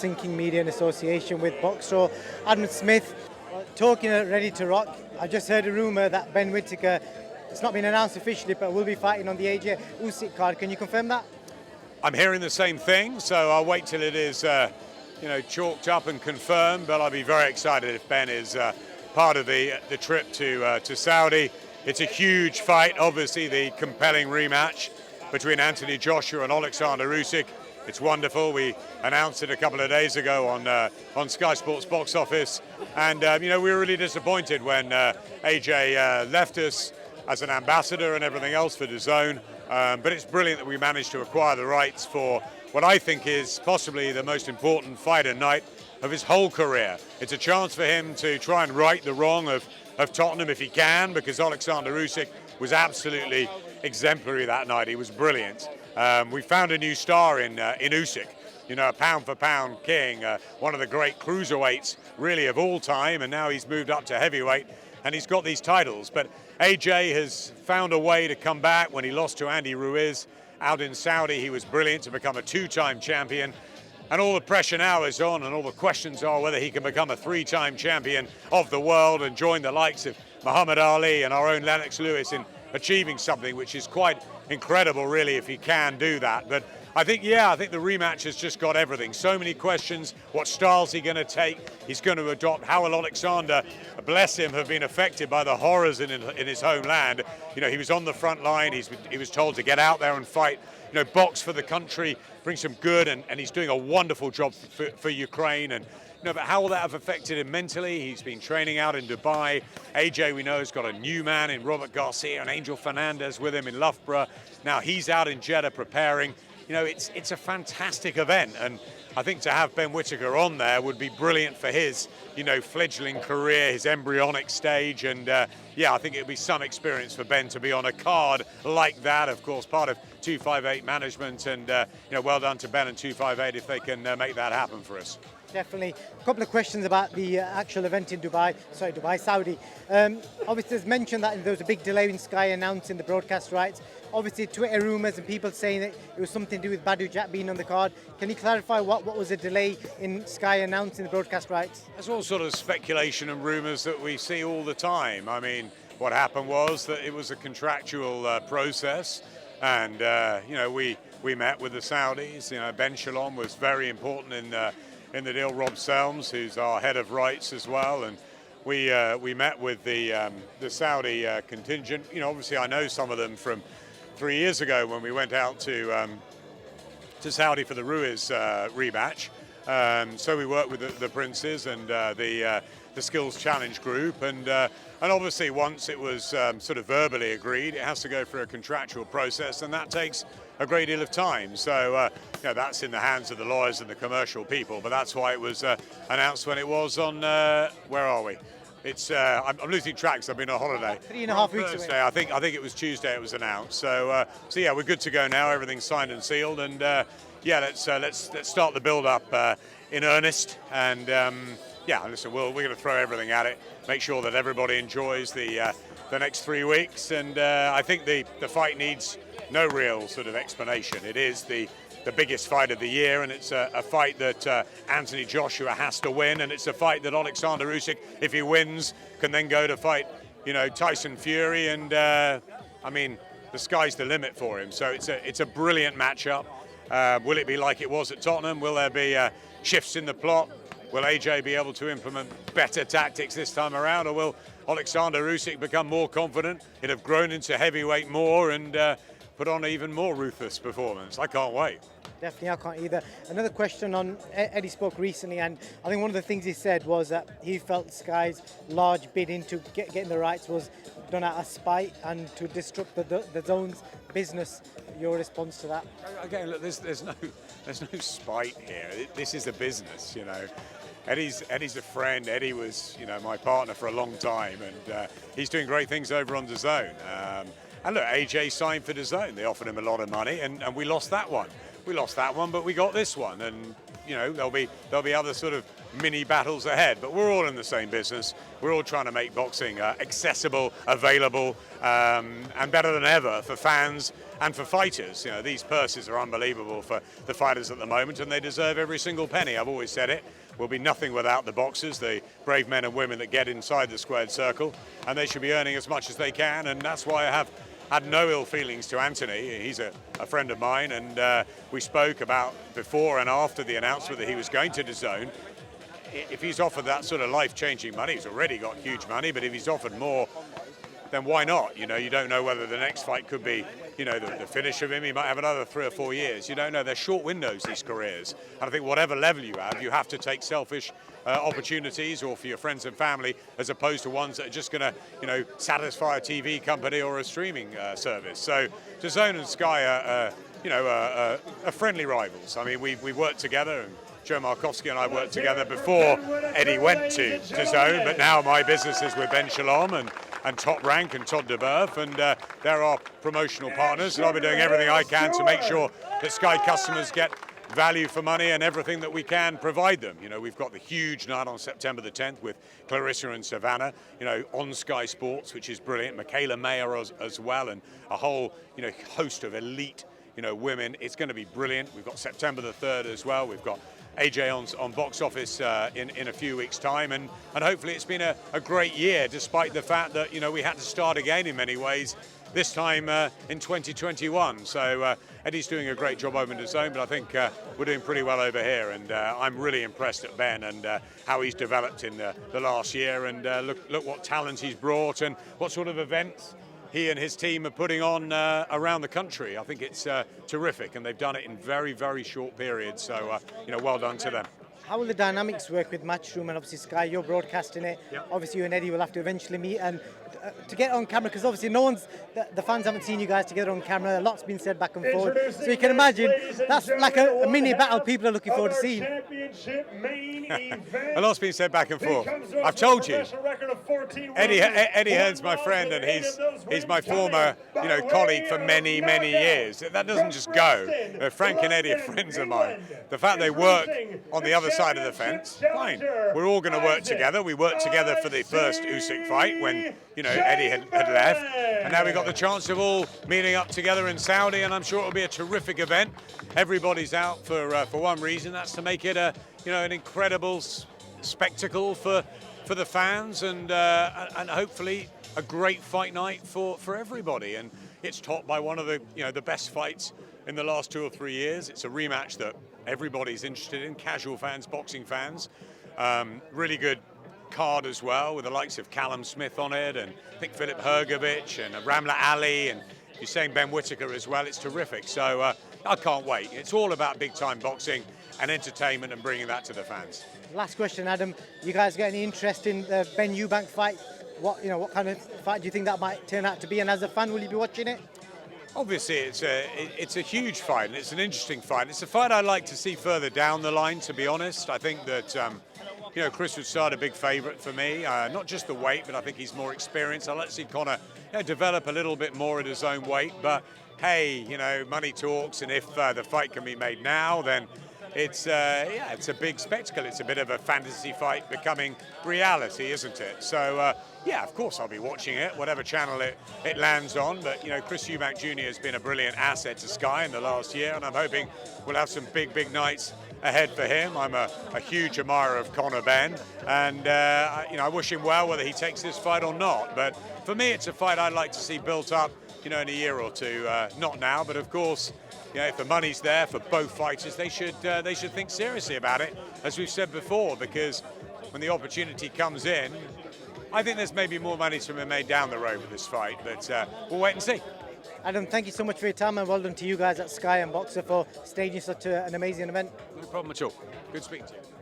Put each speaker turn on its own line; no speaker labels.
Sinking Media in association with Boxer. Adam Smith, talking Ready to Rock. I just heard a rumour that Ben Whittaker, it's not been announced officially, but will be fighting on the AJ Usyk card. Can you confirm that?
I'm hearing the same thing, so I'll wait till it is chalked up and confirmed, but I'll be very excited if Ben is part of the trip to Saudi. It's a huge fight, obviously the compelling rematch between Anthony Joshua and Alexander Usyk. It's wonderful. We announced it a couple of days ago on Sky Sports Box Office, and we were really disappointed when AJ left us as an ambassador and everything else for DAZN. But it's brilliant that we managed to acquire the rights for what I think is possibly the most important fight and night of his whole career. It's a chance for him to try and right the wrong of Tottenham if he can, because Alexander Usyk was absolutely exemplary that night. He was brilliant. We found a new star in Usyk, a pound-for-pound king, one of the great cruiserweights really of all time, and now he's moved up to heavyweight and he's got these titles. But AJ has found a way to come back. When he lost to Andy Ruiz out in Saudi, he was brilliant to become a two-time champion. And all the pressure now is on, and all the questions are whether he can become a three-time champion of the world and join the likes of Muhammad Ali and our own Lennox Lewis in achieving something which is quite incredible, really, if he can do that. But I think the rematch has just got everything. So many questions. What style's he going to take? He's going to adopt. How will Alexander, bless him, have been affected by the horrors in his homeland? He was on the front line. He was told to get out there and fight, box for the country, bring some good, and he's doing a wonderful job for Ukraine. And but how will that have affected him mentally? He's been training out in Dubai. AJ, we know, has got a new man in Robert Garcia and Angel Fernandez with him in Loughborough. Now he's out in Jeddah preparing. It's a fantastic event, and I think to have Ben Whittaker on there would be brilliant for his, fledgling career, his embryonic stage, and I think it would be some experience for Ben to be on a card like that. Of course, part of 258 management, and well done to Ben and 258 if they can make that happen for us.
Definitely. A couple of questions about the actual event in Saudi. Obviously, there's mentioned that there was a big delay in Sky announcing the broadcast rights. Obviously, Twitter rumours and people saying that it was something to do with Badu Jack being on the card. Can you clarify what was the delay in Sky announcing the broadcast rights?
There's all sort of speculation and rumours that we see all the time. I mean, what happened was that it was a contractual process, and we met with the Saudis. Ben Shalom was very important in the deal. Rob Selms, who's our head of rights as well, and we met with the Saudi contingent. Obviously I know some of them from 3 years ago when we went out to Saudi for the Ruiz rematch. So we worked with the princes and the Skills Challenge group, and obviously once it was sort of verbally agreed, it has to go through a contractual process, and that takes a great deal of time. So that's in the hands of the lawyers and the commercial people, but that's why it was announced when it was on, where are we? It's I'm losing track because I've been on holiday.
3.5 weeks away.
I think it was Tuesday it was announced. So we're good to go now. Everything's signed and sealed, and let's start the build up in earnest. And listen, we're going to throw everything at it, make sure that everybody enjoys the next 3 weeks. And I think the fight needs no real sort of explanation. It is the biggest fight of the year, and it's a fight that Anthony Joshua has to win, and it's a fight that Alexander Usyk, if he wins, can then go to fight, Tyson Fury, and the sky's the limit for him. So it's a brilliant matchup. Will it be like it was at Tottenham? Will there be shifts in the plot? Will AJ be able to implement better tactics this time around, or will Alexander Usyk become more confident? He'd have grown into heavyweight more and put on an even more ruthless performance. I can't wait.
Definitely, I can't either. Another question on Eddie spoke recently, and I think one of the things he said was that he felt Sky's large bid into getting the rights was done out of spite and to disrupt the zone's business. Your response to that?
Again, look, there's no spite here. This is a business, Eddie's a friend. Eddie was, my partner for a long time, and he's doing great things over on DAZN. And look, AJ signed for DAZN. They offered him a lot of money, and we lost that one. We lost that one, but we got this one, and there'll be other sort of mini battles ahead. But we're all in the same business. We're all trying to make boxing accessible, available, and better than ever for fans and for fighters. You know, these purses are unbelievable for the fighters at the moment, and they deserve every single penny. I've always said it. We'll be nothing without the boxers, the brave men and women that get inside the squared circle, and they should be earning as much as they can, and that's why I have had no ill feelings to Anthony. He's a friend of mine, and we spoke about before and after the announcement that he was going to DAZN. If he's offered that sort of life-changing money, he's already got huge money, but if he's offered more, then why not? You know, you don't know whether the next fight could be, you know, the finish of him. He might have another 3 or 4 years. You don't know. They're short windows, these careers. And I think whatever level you have to take selfish opportunities or for your friends and family, as opposed to ones that are just going to, you know, satisfy a TV company or a streaming service. So DAZN and Sky are friendly rivals. I mean, we worked together, and Joe Markowski and I worked together before Eddie went to DAZN, but now my business is with Ben Shalom and Top Rank and Todd DeBerth, and they're our promotional partners, and I'll be doing everything I can to make sure that Sky customers get value for money and everything that we can provide them. You know, we've got the huge night on September the 10th with Clarissa and Savannah, you know, on Sky Sports, which is brilliant. Michaela Mayer as well, and a whole, you know, host of elite, you know, women. It's going to be brilliant. We've got September the 3rd as well. We've got AJ on box office in a few weeks' time, and hopefully it's been a great year, despite the fact that, you know, we had to start again in many ways this time in 2021. So Eddie's doing a great job over in DAZN, but I think we're doing pretty well over here, and I'm really impressed at Ben and how he's developed in the last year, and look what talent he's brought and what sort of events he and his team are putting on around the country. I think it's terrific, and they've done it in very, very short periods. So, you know, well done to them.
How will the dynamics work with Matchroom and obviously Sky? You're broadcasting it.
Yep.
Obviously, you and Eddie will have to eventually meet and to get on camera, because obviously the fans haven't seen you guys together on camera. A lot's been said back and forth. So you can imagine that's like a mini battle people are looking forward to seeing.
A lot's been said back and forth. I've told you, Eddie Hearns my friend, and he's my former, you know, colleague for many, many years. That doesn't just go. Frank and Eddie are friends of mine. The fact they work on the other side of the fence, fine. We're all going to work together. We worked together for the first Usyk fight when, you know, Eddie had left, and now we got the chance of all meeting up together in Saudi, and I'm sure it'll be a terrific event. Everybody's out for one reason, that's to make it an incredible spectacle for the fans, and hopefully a great fight night for everybody. And it's topped by one of the best fights in the last 2 or 3 years. It's a rematch that everybody's interested in, casual fans, boxing fans. Really good card as well, with the likes of Callum Smith on it, and I think Philip Hergovich and Ramla Ali, and you're saying Ben Whittaker as well. It's terrific. So I can't wait. It's all about big time boxing and entertainment and bringing that to the fans.
Last question, Adam. You guys got any interest in the Ben Eubank fight? What kind of fight do you think that might turn out to be? And as a fan, will you be watching it?
Obviously, it's a huge fight, and it's an interesting fight. It's a fight I'd like to see further down the line, to be honest. I think that Chris would start a big favourite for me. Not just the weight, but I think he's more experienced. I'd like to see Conor develop a little bit more at his own weight. But hey, money talks, and if the fight can be made now, then it's a big spectacle. It's a bit of a fantasy fight becoming reality, isn't it? So yeah, of course I'll be watching it, whatever channel it lands on. But Chris Eubank Jr. has been a brilliant asset to Sky in the last year, and I'm hoping we'll have some big nights ahead for him. I'm a huge admirer of Conor Ben, and I wish him well, whether he takes this fight or not. But for me, it's a fight I'd like to see built up, in a year or two. Not now, but of course, if the money's there for both fighters, they should think seriously about it, as we've said before, because when the opportunity comes in, I think there's maybe more money to be made down the road with this fight, but we'll wait and see.
Adam, thank you so much for your time, and well done to you guys at Sky and Boxer for staging such an amazing event.
No problem at all. Good speaking to you.